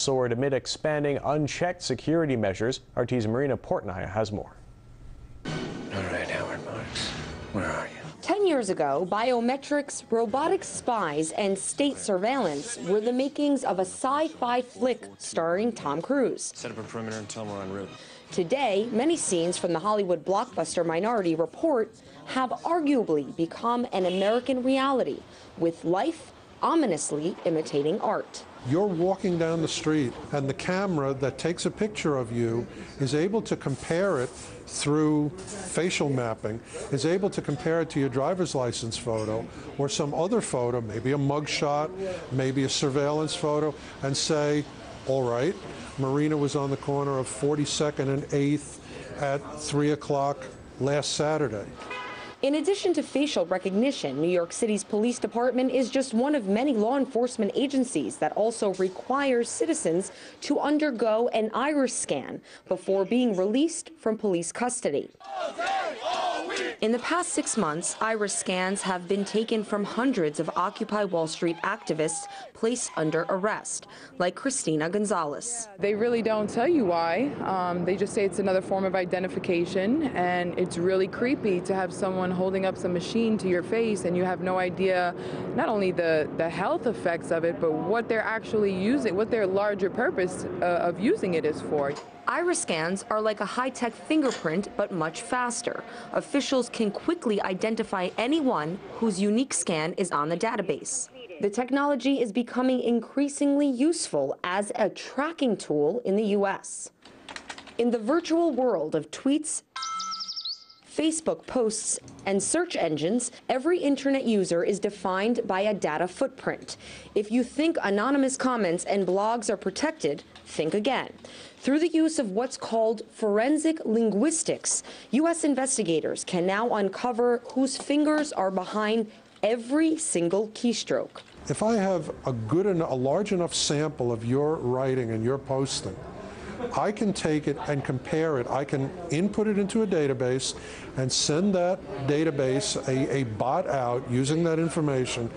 soared amid expanding unchecked security measures. RT's Marina Portnaya has more. All right, Howard Marks, where are you? 10 years ago, biometrics, robotic spies, and state surveillance were the makings of a sci-fi flick starring Tom Cruise. Set up a perimeter and tell them we're en route. Today, many scenes from the Hollywood blockbuster Minority Report have arguably become an American reality, with life ominously imitating art. You're walking down the street, and the camera that takes a picture of you is able to compare it through facial mapping, is able to compare it to your driver's license photo or some other photo, maybe a mugshot, maybe a surveillance photo, and say, all right, Marina was on the corner of 42nd and 8th at 3 o'clock last Saturday. In addition to facial recognition, New York City's police department is just one of many law enforcement agencies that also requires citizens to undergo an iris scan before being released from police custody. In the past 6 months, iris scans have been taken from hundreds of Occupy Wall Street activists placed under arrest, like Christina Gonzalez. They really don't tell you why. They just say it's another form of identification, and it's really creepy to have someone holding up some machine to your face and you have no idea not only the health effects of it, but what they're actually using, what their larger purpose of using it is for. Iris scans are like a high-tech fingerprint, but much faster. Officials can quickly identify anyone whose unique scan is on the database. The technology is becoming increasingly useful as a tracking tool in the U.S. In the virtual world of tweets, Facebook posts, and search engines, every internet user is defined by a data footprint. If you think anonymous comments and blogs are protected, think again. Through the use of what's called forensic linguistics, U.S. investigators can now uncover whose fingers are behind every single keystroke. If I have a large enough sample of your writing and your posting, I can take it and compare it. I can input it into a database and send that database a bot out using that information,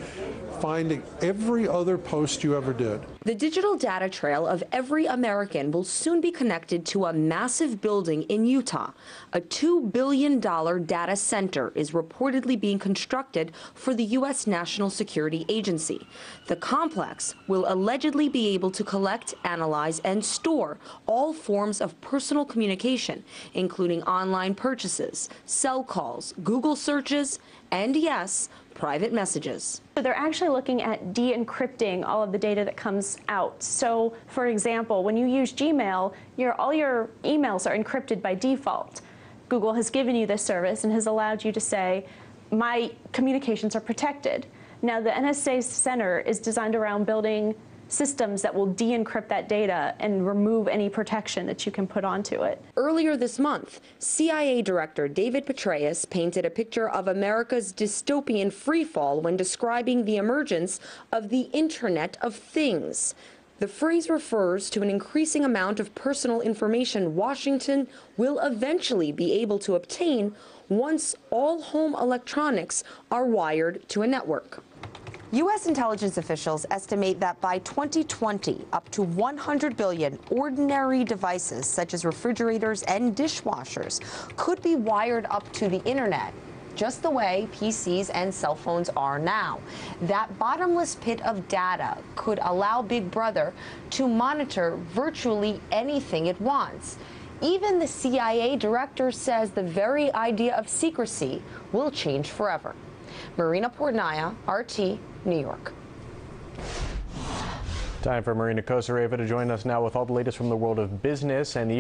finding every other post you ever did. The digital data trail of every American will soon be connected to a massive building in Utah. A $2 billion data center is reportedly being constructed for the U.S. National Security Agency. The complex will allegedly be able to collect, analyze, and store all forms of personal communication, including online purchases, cell calls, Google searches, and yes, private messages. So they're actually looking at de-encrypting all of the data that comes out. So, for example, when you use Gmail, all your emails are encrypted by default. Google has given you this service and has allowed you to say, my communications are protected. Now, the NSA Center is designed around building systems that will de-encrypt that data and remove any protection that you can put onto it. Earlier this month, CIA Director David Petraeus painted a picture of America's dystopian freefall when describing the emergence of the Internet of Things. The phrase refers to an increasing amount of personal information Washington will eventually be able to obtain once all home electronics are wired to a network. U.S. intelligence officials estimate that by 2020, up to 100 billion ordinary devices, such as refrigerators and dishwashers, could be wired up to the internet, just the way PCs and cell phones are now. That bottomless pit of data could allow Big Brother to monitor virtually anything it wants. Even the CIA director says the very idea of secrecy will change forever. Marina Portnaya, RT, New York. Time for Marina Kosareva to join us now with all the latest from the world of business and the